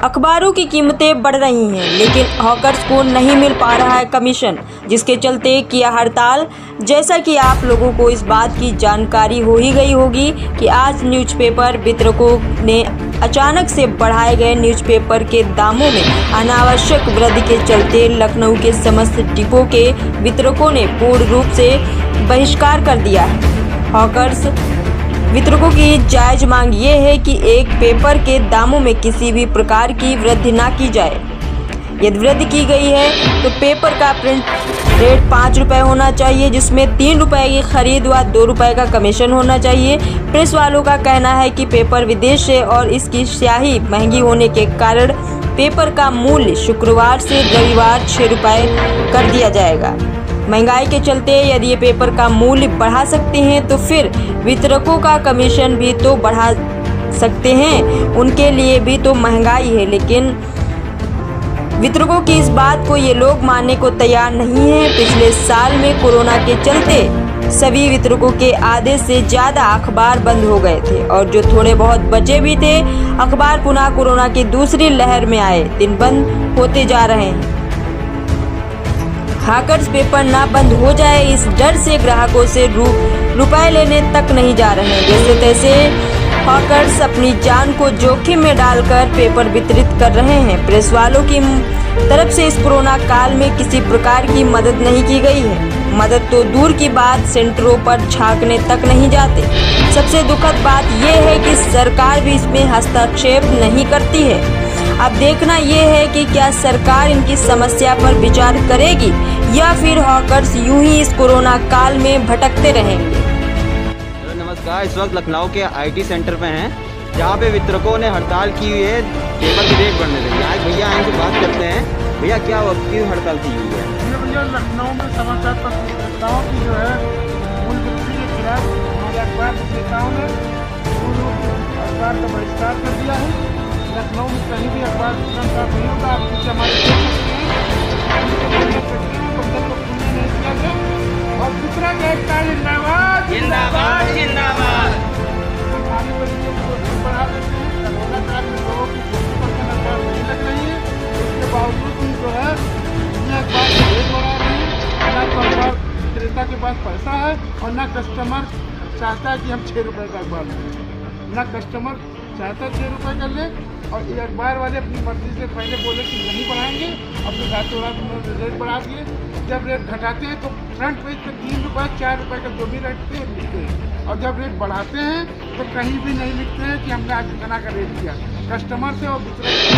अखबारों की कीमतें बढ़ रही हैं, लेकिन हॉकर्स को नहीं मिल पा रहा है कमीशन, जिसके चलते किया हड़ताल। जैसा कि आप लोगों को इस बात की जानकारी हो ही गई होगी कि आज न्यूज़पेपर वितरकों ने अचानक से बढ़ाए गए न्यूज़पेपर के दामों में अनावश्यक वृद्धि के चलते लखनऊ के समस्त डिपो के वितरकों ने पूर्ण रूप से बहिष्कार कर दिया है। हॉकर्स वितरकों की जायज मांग ये है कि एक पेपर के दामों में किसी भी प्रकार की वृद्धि ना की जाए। यदि वृद्धि की गई है तो पेपर का प्रिंट रेट 5 रुपये होना चाहिए, जिसमें 3 रुपये की खरीद व 2 रुपये का कमीशन होना चाहिए। प्रेस वालों का कहना है कि पेपर विदेश से और इसकी स्याही महंगी होने के कारण पेपर का मूल्य शुक्रवार से रविवार 6 रुपये कर दिया जाएगा। महंगाई के चलते यदि ये पेपर का मूल्य बढ़ा सकते हैं तो फिर वितरकों का कमीशन भी तो बढ़ा सकते हैं, उनके लिए भी तो महंगाई है। लेकिन वितरकों की इस बात को ये लोग मानने को तैयार नहीं है। पिछले साल में कोरोना के चलते सभी वितरकों के आधे से ज़्यादा अखबार बंद हो गए थे और जो थोड़े बहुत बचे भी थे अखबार पुनः कोरोना की दूसरी लहर में आए दिन बंद होते जा रहे हैं। हॉकर्स पेपर ना बंद हो जाए इस डर से ग्राहकों से रुपए लेने तक नहीं जा रहे हैं। जैसे तैसे हॉकर्स अपनी जान को जोखिम में डालकर पेपर वितरित कर रहे हैं। प्रेस वालों की तरफ से इस कोरोना काल में किसी प्रकार की मदद नहीं की गई है। मदद तो दूर की बात, सेंटरों पर झांकने तक नहीं जाते। सबसे दुखद बात यह है कि सरकार भी इसमें हस्तक्षेप नहीं करती है। अब देखना ये है कि क्या सरकार इनकी समस्या पर विचार करेगी या फिर हॉकर्स यूं ही इस कोरोना काल में भटकते रहेंगे। नमस्कार, इस वक्त लखनऊ के आईटी सेंटर पे हैं, जहाँ पे वितरकों ने हड़ताल की हुई है पेपर की रेट बढ़ने लगी। आज भैया इनसे बात करते हैं। भैया क्या क्यों हड़ताल की हुई है? भैया लखनऊ में समाचार पत्रिकाओं की जो है मूल बिक्री के खिलाफ हमारे अखबार विक्रेताओं ने अखबार का बहिष्कार कर दिया है। लखनऊ में कहीं भी अखबार वितरण का नहीं होगा। आप नीचे हमारे और वितरक एकता जिंदाबाद जिंदाबाद जिंदाबाद। खाने पर बढ़ा देते हैं। कोरोना काल में लोगों की 40% अखबार नहीं लग रही है, इसके बावजूद भी जो है अखबार का रेट बढ़ा रहे हैं। ना तो अखबार विक्रेता के पास पैसा है और ना कस्टमर चाहता है कि हम 6 रुपये का अखबार लें। ना कस्टमर चाहता 6 रुपये का ले और ये अखबार वाले अपनी मर्जी से पहले बोले कि नहीं बढ़ाएंगे, अपने रातों रात उन्होंने रेट बढ़ा दिए। जब रेट घटाते हैं तो फ्रंट पेज पर 3 रुपये 4 रुपये का जो भी रेट थे लिखते हैं, और जब रेट बढ़ाते हैं तो कहीं भी नहीं लिखते हैं कि हमने आज इतना का रेट दिया कस्टमर से और वितरक से।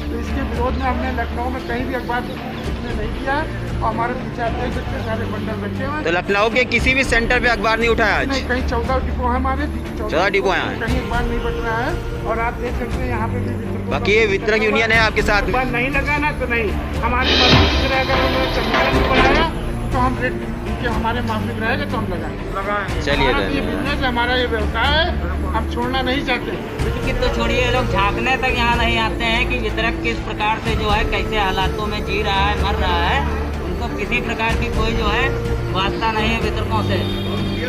तो इसके विरोध में हमने लखनऊ में कहीं भी अखबार लिखने नहीं किया और हमारे पीछे आप देख सकते हैं सारे बंडल रखे हुए। तो लखनऊ के किसी भी सेंटर पे अखबार नहीं उठाया आज? नहीं, कहीं 14 डिपो है हमारे, 14 डिपो हैं, कहीं अखबार नहीं बच रहा है। और आप देख सकते हैं यहाँ पे भी बाकी ये वितरक यूनियन है आपके साथ में? नहीं लगाना तो नहीं, हमारी मर्जी की तरह अगर उन्होंने कमीशन बढ़ाया तो हम रेट हमारे माफिक रहेगा तो हम लगाएंगे। चलिए, ये बिजनेस हमारा, ये व्यवसाय है, हम छोड़ना नहीं चाहते। लेकिन तो छोड़िए, ये लोग झांकने तक यहाँ नहीं आते हैं कि वितरक किस प्रकार से जो है कैसे हालातों में जी रहा है, मर रहा है। उनको किसी प्रकार की कोई जो है वास्ता नहीं है वितरकों से।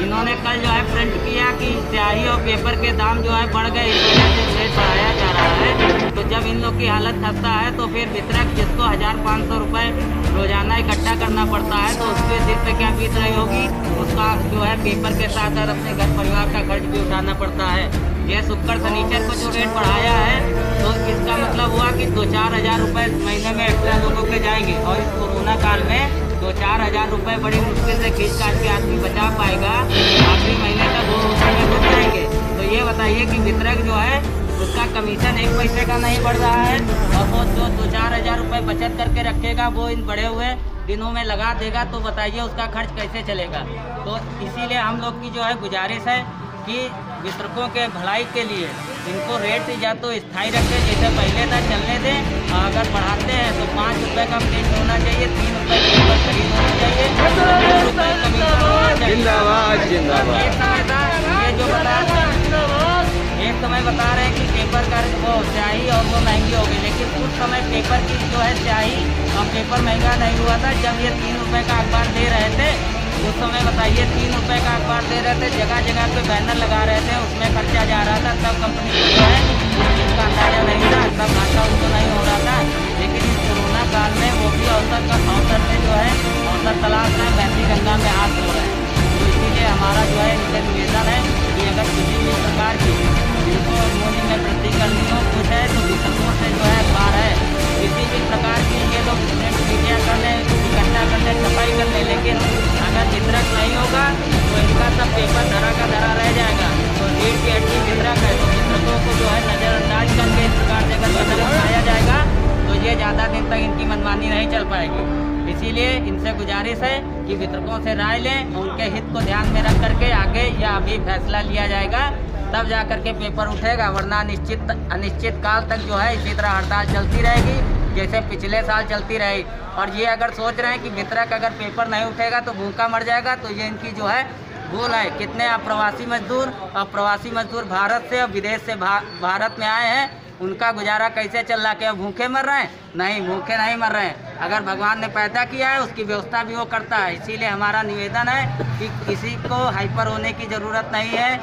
इन्होंने कल जो है प्रिंट किया कि स्याही और पेपर के दाम जो है बढ़ गए, इस वजह से रेट बढ़ाया जा रहा है। तो जब इन लोग की हालत खस्ता है तो फिर वितरक जिसको 1500 रुपये रोजाना इकट्ठा करना पड़ता है तो उसके सिर पे क्या बीत रही होगी। उसका जो है पेपर के साथ साथ अपने घर परिवार का खर्च भी उठाना पड़ता है। यह शुक्र शनिचर को जो रेट बढ़ाया है तो इसका मतलब हुआ कि 2-4 हज़ार रुपये महीने में एक्स्ट्रा लोगों के जाएंगे। और इस कोरोना काल में 2-4 हज़ार रुपये बड़ी मुश्किल से खींच काट के आदमी बचा पाएगा। आखिरी महीने तक वो उसमें घुस जाएंगे। तो ये बताइए कि वितरक जो है उसका कमीशन 1 पैसे का नहीं बढ़ रहा है और वो जो 2-4 हज़ार रुपये बचत करके रखेगा वो इन बढ़े हुए दिनों में लगा देगा, तो बताइए उसका खर्च कैसे चलेगा। तो इसीलिए हम लोग की जो है गुजारिश है कि वितरकों के भलाई के लिए इनको रेट या तो स्थायी रखें जैसे पहले था चलने दें। अगर बढ़ाते हैं तो 5 रुपये का प्लेट होना चाहिए, 3 रुपये के ऊपर खरीद होना चाहिए, 2 रुपये कमीशन होना चाहिए। जिंदाबाद जिंदाबाद। एक समय बता रहे हैं कि पेपर का वो स्याही और वो महंगी हो गई, लेकिन उस समय पेपर की जो है स्याही और पेपर महंगा नहीं हुआ था जब ये 3 रुपये का अखबार दे रहे थे। उस समय बताइए 3 रुपये का बार दे रहे थे, जगह जगह पे बैनर लगा रहे थे, उसमें खर्चा जा रहा था, तब कंपनी को जो है इस चीज़ का अंदाजा नहीं था, तब घाटा उनको नहीं हो रहा था। लेकिन इस कोरोना काल में वो भी अवसर का अवसर में जो है अवसर तलाश में बहती गंगा में हाथ धो रहे हैं। तो इसीलिए हमारा जो है इनसे निवेदन है कि अगर किसी भी प्रकार की जिनको मूल्य में वृद्धि करनी हो कुछ है तो वितरकों से जो है बाहर है, किसी भी प्रकार की ये लोग मीडिया कर लें, इकट्ठा कर लें, सफाई कर लें, लेकिन अगर वितरक नहीं होगा तो इनका सब पेपर धरा का धरा रह जाएगा। तो रीढ़ की हड्डी वितरक है, तो वितरकों को जो है नज़रअंदाज करके इस प्रकार से अगर कदम उठाया जाएगा तो ये ज़्यादा दिन तक इनकी मनमानी नहीं चल पाएगी। इसीलिए इनसे गुजारिश है कि वितरकों से राय लें, उनके हित को ध्यान में रख करके आगे या अभी फैसला लिया जाएगा, तब जा करके पेपर उठेगा, वरना अनिश्चित काल तक जो है इसी तरह हड़ताल चलती रहेगी जैसे पिछले साल चलती रही। और ये अगर सोच रहे हैं कि वितरक अगर पेपर नहीं उठेगा तो भूखा मर जाएगा, तो ये इनकी जो है भूल है। कितने अप्रवासी मजदूर भारत से और विदेश से भारत में आए हैं, उनका गुजारा कैसे चल रहा है? क्या भूखे मर रहे हैं? नहीं, भूखे नहीं मर रहे हैं। अगर भगवान ने पैदा किया है उसकी व्यवस्था भी वो करता है। इसीलिए हमारा निवेदन है कि किसी को हाइपर होने की ज़रूरत नहीं है,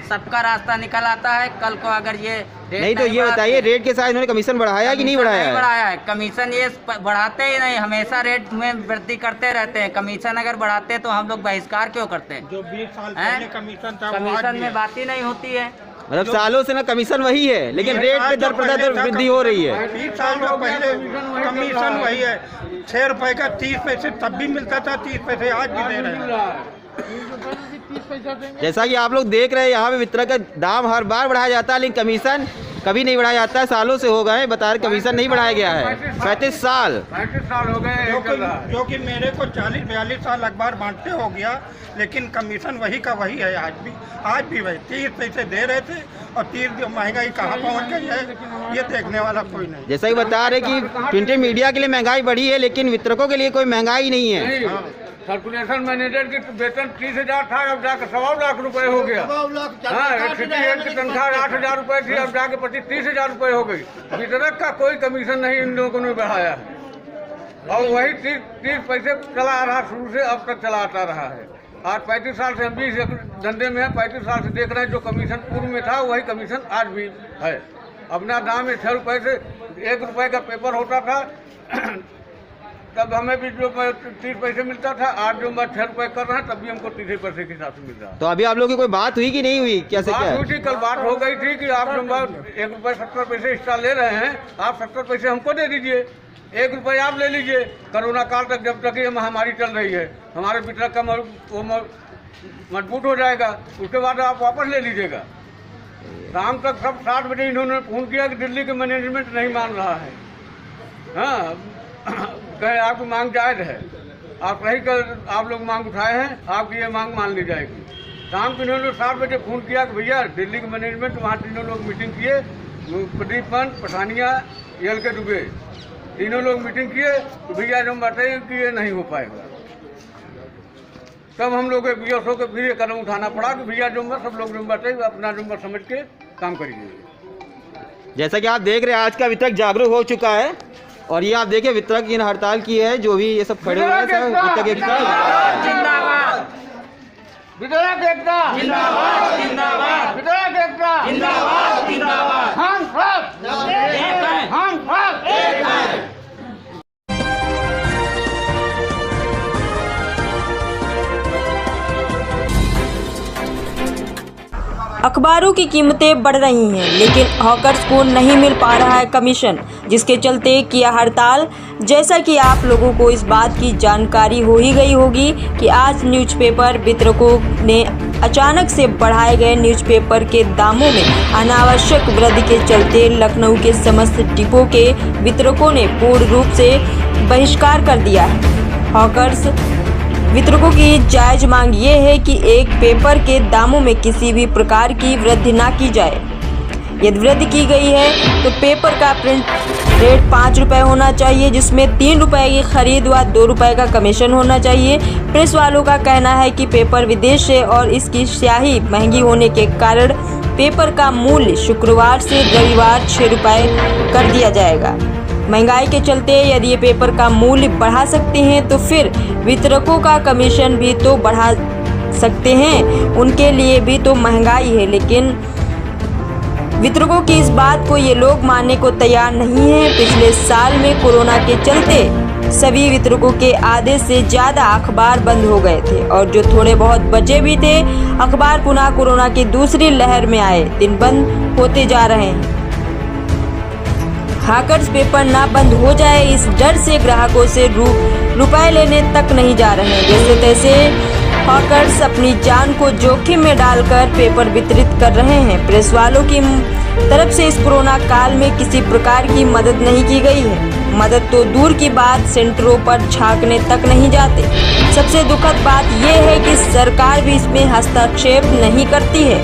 सबका रास्ता निकल आता है। कल को अगर ये नहीं तो ये बताइए रेट के साथ इन्होंने कमीशन बढ़ाया कि नहीं बढ़ाया? नहीं बढ़ाया है कमीशन, ये बढ़ाते ही नहीं, हमेशा रेट में वृद्धि करते रहते हैं। कमीशन अगर बढ़ाते तो हम लोग बहिष्कार क्यों करते हैं? जो 20 साल पहले कमीशन था, कमीशन में बात ही नहीं होती है। मतलब सालों से ना कमीशन वही है, लेकिन रेट पे दर दर वृद्धि हो रही है। 20 साल पहले कमीशन वही है, 6 रुपए का 30 पैसे तब भी मिलता था, 30 पैसे आज भी दे रहे हैं। जैसा कि आप लोग देख रहे हैं यहाँ पे वितरक का दाम हर बार बढ़ाया जाता है, लेकिन कमीशन कभी नहीं बढ़ाया जाता है। सालों से हो गए बता रहे कमीशन नहीं बढ़ाया गया है। 35 साल हो गए, जो कि मेरे को 40-42 साल अखबार बांटते हो गया, लेकिन कमीशन वही का वही है। आज भी वही 30 पैसे दे रहे थे, और 30 महंगाई कहाँ पहुँच गई है ये देखने वाला कोई नहीं। जैसा कि बता रहे कि प्रिंटेड मीडिया के लिए महंगाई बढ़ी है, लेकिन वितरकों के लिए कोई महंगाई नहीं है। सर्कुलेशन मैनेजर की वेतन 30,000 था, अब जाकर 1.25 लाख रुपए हो गया। हाँ, सिटी हेड की तनख्वाह 8,000 रुपए थी, अब जाके 25-30,000 रुपए हो गई। वितरक का कोई कमीशन नहीं इन लोगों ने बढ़ाया है, और वही 30 पैसे चला आ रहा, शुरू से अब तक चला आता रहा है। आज 35 साल से हम भी इस धंधे में है, 35 साल से देख रहे हैं। जो कमीशन पूर्व में था वही कमीशन आज भी है। अपना दाम में 6 रुपए से 1 रुपए का पेपर होता था, तब हमें भी जो 30 पैसे मिलता था। आज जो 6 रुपए कर रहे हैं तब भी हमको 30 पैसे के हिसाब से मिल रहा है। तो अभी आप लोगों की कोई बात हुई कि नहीं हुई? कैसे क्या हुई थी? कल बात हो गई थी कि आप जो 1 रुपये 70 पैसे एक्स्ट्रा ले रहे हैं, आप 70 पैसे हमको दे दीजिए, 1 रुपये आप ले लीजिए। कोरोना काल तक जब तक ये महामारी चल रही है, हमारे वितरक का वो मजबूत हो जाएगा, उसके बाद आप वापस ले लीजिएगा। शाम तक सब 7 बजे इन्होंने फोन किया कि दिल्ली के मैनेजमेंट नहीं मान रहा है। हाँ, कहे आपकी मांग जायज है, आप रही कर आप लोग मांग उठाए हैं, आपकी ये मांग मान ली जाएगी। शाम को इन्होंने 7 बजे फोन किया कि भैया दिल्ली के मैनेजमेंट, वहाँ तीनों लोग मीटिंग किए, प्रदीप पंत, पठानिया, LK दुबे, तीनों लोग मीटिंग किए तो भैया जो बताइए कि ये नहीं हो पाएगा। तब हम लोग BSO के फिर ये कदम उठाना पड़ा कि भैया जो सब लोग जो बताइए अपना जो समझ के काम करिए। जैसा कि आप देख रहे हैं आज का वितरक जागरूक हो चुका है, और ये आप देखिए वितरक इन हड़ताल की है, जो भी ये सब खड़े हुए हैं सब वितरक एकता जिंदाबाद, वितरक एकता जिंदाबाद, जिंदाबाद, वितरक एकता जिंदाबाद, जिंदाबाद, हम सब एक हैं, हम सब एक हैं। अखबारों की कीमतें बढ़ रही हैं, लेकिन हॉकर्स को नहीं मिल पा रहा है कमीशन, जिसके चलते किया हड़ताल। जैसा कि आप लोगों को इस बात की जानकारी हो ही गई होगी कि आज न्यूज़पेपर वितरकों ने अचानक से बढ़ाए गए न्यूज़पेपर के दामों में अनावश्यक वृद्धि के चलते लखनऊ के समस्त डिपो के वितरकों ने पूर्ण रूप से बहिष्कार कर दिया है। हॉकर्स वितरकों की जायज मांग ये है कि एक पेपर के दामों में किसी भी प्रकार की वृद्धि ना की जाए। यदि वृद्धि की गई है तो पेपर का प्रिंट रेट 5 रुपये होना चाहिए, जिसमें 3 रुपये की खरीद व 2 रुपये का कमीशन होना चाहिए। प्रेस वालों का कहना है कि पेपर विदेश है और इसकी स्याही महंगी होने के कारण पेपर का मूल्य शुक्रवार से रविवार 6 रुपये कर दिया जाएगा। महंगाई के चलते यदि ये पेपर का मूल्य बढ़ा सकते हैं तो फिर वितरकों का कमीशन भी तो बढ़ा सकते हैं उनके लिए भी तो महंगाई है, लेकिन वितरकों की इस बात को ये लोग मानने को तैयार नहीं है। पिछले साल में कोरोना के चलते सभी वितरकों के आधे से ज़्यादा अखबार बंद हो गए थे और जो थोड़े बहुत बचे भी थे अखबार पुनः कोरोना की दूसरी लहर में आए दिन बंद होते जा रहे हैं। हॉकर्स पेपर ना बंद हो जाए इस डर से ग्राहकों से रुपए लेने तक नहीं जा रहे हैं। जैसे तैसे हॉकर्स अपनी जान को जोखिम में डालकर पेपर वितरित कर रहे हैं। प्रेस वालों की तरफ से इस कोरोना काल में किसी प्रकार की मदद नहीं की गई है। मदद तो दूर की बात, सेंटरों पर झांकने तक नहीं जाते। सबसे दुखद बात यह है कि सरकार भी इसमें हस्तक्षेप नहीं करती है।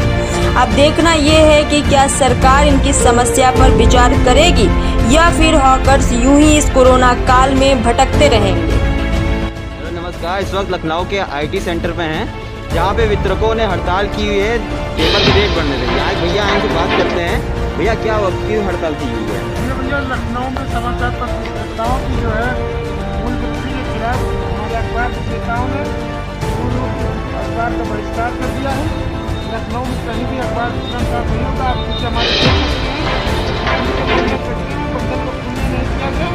अब देखना यह है कि क्या सरकार इनकी समस्या पर विचार करेगी या फिर हॉकर्स यूं ही इस कोरोना काल में भटकते रहेंगे। नमस्कार, इस वक्त लखनऊ के आईटी सेंटर पे हैं जहाँ पे वितरकों ने हड़ताल की हुई है पेपर की रेट बढ़ने लगी। आज भैया इनसे बात करते हैं। भैया क्या वक्त की हड़ताल की हुई है? भैया लखनऊ में समाचार पत्रिकाओं की जो है मूल्यवृद्धि के खिलाफ हमारे अखबार विक्रेताओं ने अखबार का बहिष्कार कर दिया है। लखनऊ में कहीं भी अखबार वितरण का नहीं होगा। आप कुछ हमारे नहीं किया गया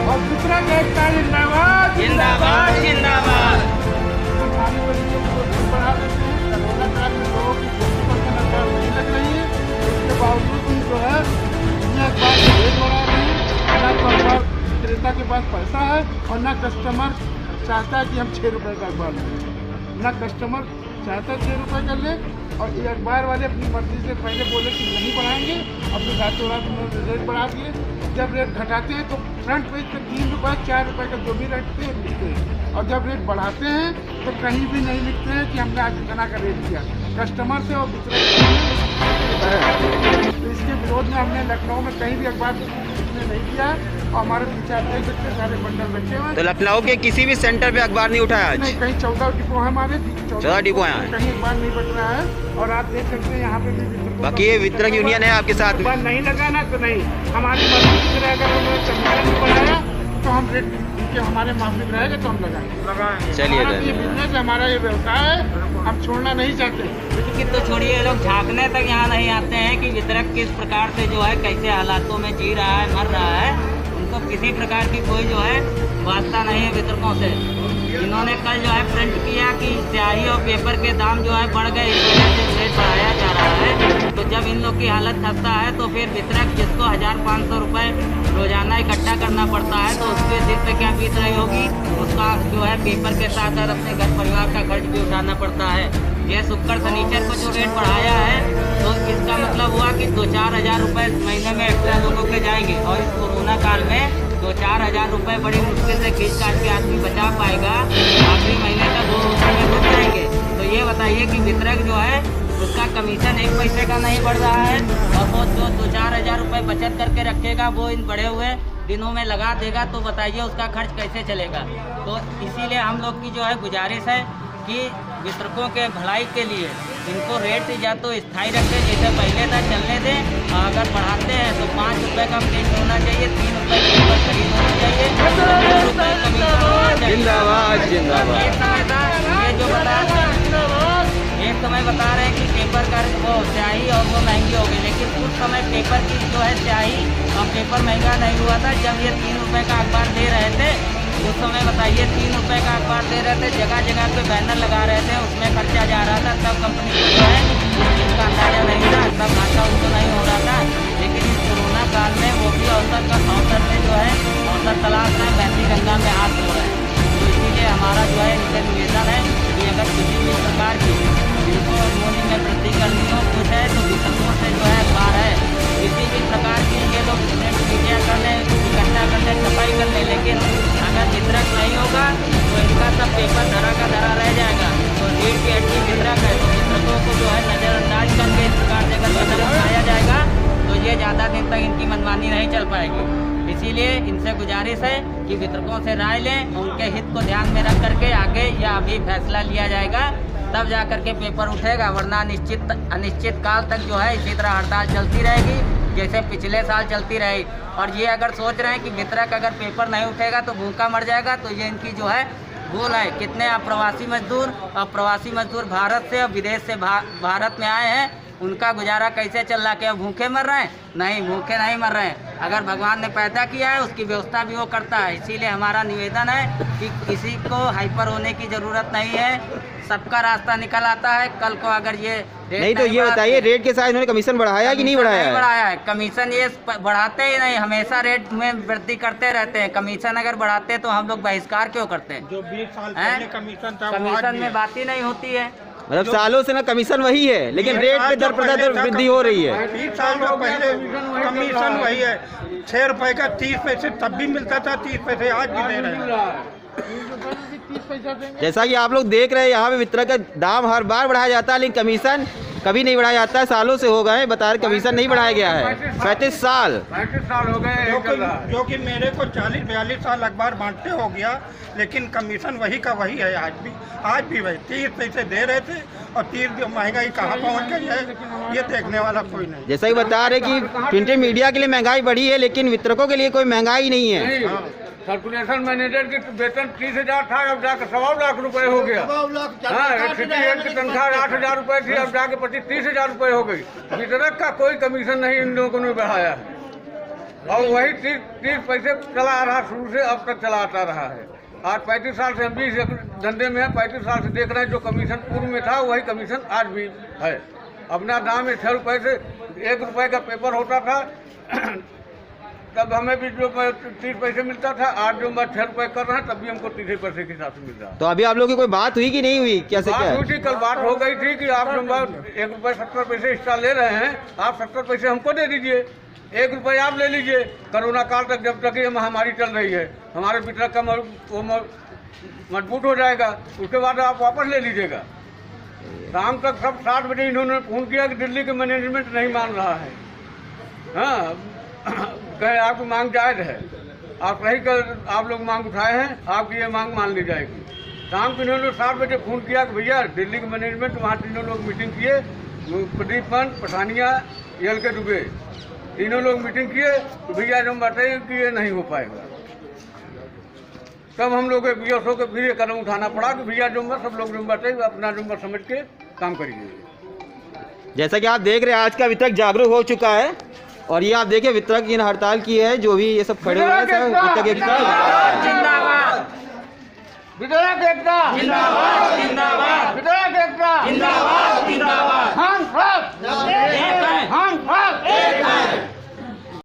और वितरक एकता जिंदाबाद जिंदाबाद जिंदाबाद। आने वाली बढ़ा देते हैं। कोरोना काल में लोगों की 40% अखबार नहीं लग रही है, इसके बावजूद भी जो है ये अखबार का रेट बढ़ा रहे हैं। ना तो अखबार विक्रेता के पास पैसा है और ना कस्टमर चाहता है कि हम 6 रुपये का अखबार लें। ना कस्टमर चाहता है 6 रुपये का ले और ये अखबार वाले अपनी मर्जी से पहले बोले कि नहीं बढ़ाएंगे, अब तो रातों रात उन्होंने रेट बढ़ा दिए। जब रेट घटाते हैं तो फ्रंट पेज पर 3 रुपये 4 रुपये का जो भी रखते हैं लिखते हैं और जब रेट बढ़ाते हैं तो कहीं भी नहीं लिखते हैं कि हमने आज इतना का रेट दिया कस्टमर से और वितरक से। तो इसके विरोध में हमने लखनऊ में कहीं भी अखबार नहीं किया और हमारे पीछे आप देख सकते सारे बंडल रखे हुए। तो लखनऊ के किसी भी सेंटर पे अखबार नहीं उठाया आज? नहीं, कहीं 14 डिपो है हमारे, 14 डिपो हैं, कहीं अखबार नहीं बट रहा है। और आप देख सकते हैं यहाँ पे भी बाकी ये वितरक यूनियन है आपके साथ में? नहीं लगाना तो नहीं, हमारी मर्जी की तरह अगर उन्होंने कमीशन बढ़ाया तो हम रेट के हमारे माफिक रहेगा तो हम लगाएंगे। चलिए ये बिजनेस हमारा, ये व्यवसाय है, हम छोड़ना नहीं चाहते। लेकिन तो छोड़िए, ये लोग झांकने तक यहाँ नहीं आते हैं कि वितरक किस प्रकार से जो है कैसे हालातों में जी रहा है, मर रहा है। उनको किसी प्रकार की कोई जो है वास्ता नहीं है वितरकों से। इन्होंने कल जो है प्रिंट किया कि स्याही और पेपर के दाम जो है बढ़ गए, इस वजह से रेट बढ़ाया जा रहा है। तो जब इन लोग की हालत खस्ता है तो फिर वितरक जिसको 1500 रुपये रोजाना इकट्ठा करना पड़ता है तो उसके दिल पे क्या बीत रही होगी। उसका जो है पेपर के साथ साथ अपने घर परिवार का खर्च भी उठाना पड़ता है। यह शुक्र शनिचर को जो रेट बढ़ाया है तो इसका मतलब हुआ कि 2-4 हज़ार रुपये महीने में एक्स्ट्रा लोगों के जाएंगे और इस कोरोना काल में 2-4 हज़ार रुपये बड़ी मुश्किल से खींच काट के आदमी बचा पाएगा। आखिरी महीने तक वो उसमें रुक जाएंगे। तो ये बताइए कि वितरक जो है उसका कमीशन 1 पैसे का नहीं बढ़ रहा है और वो जो 2-4 हज़ार रुपये बचत करके रखेगा वो इन बढ़े हुए दिनों में लगा देगा, तो बताइए उसका खर्च कैसे चलेगा। तो इसीलिए हम लोग की जो है गुजारिश है कि वितरकों के भलाई के लिए इनको रेट या तो स्थायी रखें जैसे पहले था चलने दें, और अगर बढ़ाते हैं तो 5 रुपये का रेट होना चाहिए, 3 रुपये के ऊपर खरीद होनी चाहिए, 2 रुपये कमीशन होना चाहिए। जिंदाबाद जिंदाबाद। ये जो एक समय बता रहे हैं कि पेपर का वो स्याही और वो महंगी हो गई, लेकिन उस समय पेपर की जो है स्याही और पेपर महंगा नहीं हुआ था। जब ये 3 रुपये का अखबार दे रहे थे उस समय बताइए 3 रुपये का अखबार दे रहे थे, जगह जगह पे बैनर लगा रहे थे, उसमें खर्चा जा रहा था। तब कंपनी को जो है उस चीज़ का अंदाजा नहीं था, तब घाटा उनको नहीं हो रहा था। लेकिन इस कोरोना काल में वो भी अवसर में जो है अवसर तलाश रहे, बहती गंगा में हाथ धो रहे हैं। तो इसीलिए हमारा जो है इनसे निवेदन है कि अगर किसी भी प्रकार की जिनको मूल्य में वृद्धि करनी हो कुछ है तो वितरकों से जो है अखबार है किसी भी प्रकार की ये लोग मीडिया कर लें, इकट्ठा कर लें, सफाई कर लें, लेकिन अगर वितरक नहीं होगा तो इनका सब पेपर धरा का धरा रह जाएगा। तो रीढ़ की हड्डी वितरक है, तो वितरकों को जो है नज़रअंदाज करके इस प्रकार से अगर कदम उठाया जाएगा तो ये ज़्यादा दिन तक इनकी मनमानी नहीं चल पाएगी। इसीलिए इनसे गुजारिश है कि वितरकों से राय लें, उनके हित को ध्यान में रख करके आगे या अभी फैसला लिया जाएगा, तब जा करके पेपर उठेगा। वरना अनिश्चित काल तक जो है इसी तरह हड़ताल चलती रहेगी जैसे पिछले साल चलती रही। और ये अगर सोच रहे हैं कि वितरक अगर पेपर नहीं उठेगा तो भूखा मर जाएगा, तो ये इनकी जो है भूल है। कितने अप्रवासी मजदूर और प्रवासी मजदूर भारत से और विदेश से भारत में आए हैं, उनका गुजारा कैसे चल रहा है? क्या भूखे मर रहे हैं? नहीं, भूखे नहीं मर रहे हैं। अगर भगवान ने पैदा किया है उसकी व्यवस्था भी वो करता है। इसीलिए हमारा निवेदन है कि किसी को हाइपर होने की ज़रूरत नहीं है, सबका रास्ता निकल आता है। कल को अगर ये नहीं तो ये बताइए, रेट के साथ इन्होंने कमीशन बढ़ाया कि नहीं बढ़ाया है? बढ़ाया है कमीशन, ये बढ़ाते ही नहीं, हमेशा रेट में वृद्धि करते रहते हैं। कमीशन अगर बढ़ाते तो हम लोग बहिष्कार क्यों करते हैं? जो 20 साल पहले कमीशन था, कमीशन में बात ही नहीं होती है। मतलब सालों से ना कमीशन वही है, लेकिन रेट पे दर दर वृद्धि हो रही है। 20 साल पहले कमीशन वही है, 6 रुपए का 30 पैसे तब भी मिलता था, 30 पैसे आज भी दे रहे हैं। जैसा कि आप लोग देख रहे हैं, यहाँ पे वितरक का दाम हर बार बढ़ाया जाता है, लेकिन कमीशन कभी नहीं बढ़ाया जाता है। सालों से हो गए बता रहे, कमीशन नहीं बढ़ाया गया है। 35 साल हो गए, जो कि मेरे को 40-42 साल अखबार बांटते हो गया, लेकिन कमीशन वही का वही है। आज भी वही 30 पैसे दे रहे थे, और 30 महंगाई कहाँ पहुँच गई है ये देखने वाला कोई नहीं। जैसा कि बता रहे कि प्रिंटेड मीडिया के लिए महंगाई बढ़ी है, लेकिन वितरकों के लिए कोई महंगाई नहीं है। सर्कुलेशन मैनेजर की वेतन 30,000 था, अब जाकर 1.25 लाख रुपए हो गया। हाँ, सिटी हेड की तनख्वाह 8,000 रुपए थी, अब जाके 25-30,000 रुपए हो गई। वितरक का कोई कमीशन नहीं इन लोगों ने बढ़ाया है, और वही 30 पैसे चला आ रहा, शुरू से अब तक चला आता रहा है। आज 35 साल से हम भी इस धंधे में है, 35 साल से देख रहे हैं। जो कमीशन पूर्व में था वही कमीशन आज भी है। अपना दाम में 6 रुपए से 1 रुपए का पेपर होता था, तब हमें भी जो 30 पैसे मिलता था। आज जो 6 रुपए कर रहे हैं, तब भी हमको 30 पैसे के हिसाब से मिल रहा है। तो अभी आप लोगों की कोई बात हुई कि नहीं हुई? कैसे क्या हुई थी? कल बात हो गई थी कि आप लोग 1 रुपये 70 पैसे एक्स्ट्रा ले रहे हैं, आप 70 पैसे हमको दे दीजिए, 1 रुपये आप ले लीजिए। कोरोना काल तक, जब तक ये महामारी चल रही है, हमारे वितरक का वो मजबूत हो जाएगा, उसके बाद आप वापस ले लीजिएगा। शाम तक सब 7 बजे इन्होंने फोन किया कि दिल्ली के मैनेजमेंट नहीं मान रहा है। हाँ, कहें आपकी मांग जायज़ है, आप सही कर, आप लोग मांग उठाए हैं, आपकी ये मांग मान ली जाएगी। शाम को इन्होंने 7 बजे फ़ोन किया कि भैया दिल्ली के मैनेजमेंट, वहाँ तीनों लोग मीटिंग किए, प्रदीप पंत, पठानिया, यल के दुबे, तीनों लोग मीटिंग किए तो भैया जो बताइए कि ये नहीं हो पाएगा। तब हम लोग BSO के फिर ये कदम उठाना पड़ा कि भैया जो सब लोग जो बताइए अपना जो समझ के काम करिए। जैसा कि आप देख रहे हैं, आज का वितरक जागरूक हो चुका है, और ये आप देखिए वितरक इन हड़ताल की है, जो भी ये सब खड़े हुए हैं जिंदाबाद, जिंदाबाद, वितरक एकता जिंदाबाद, जिंदाबाद, वितरक एकता जिंदाबाद, जिंदाबाद, हम सब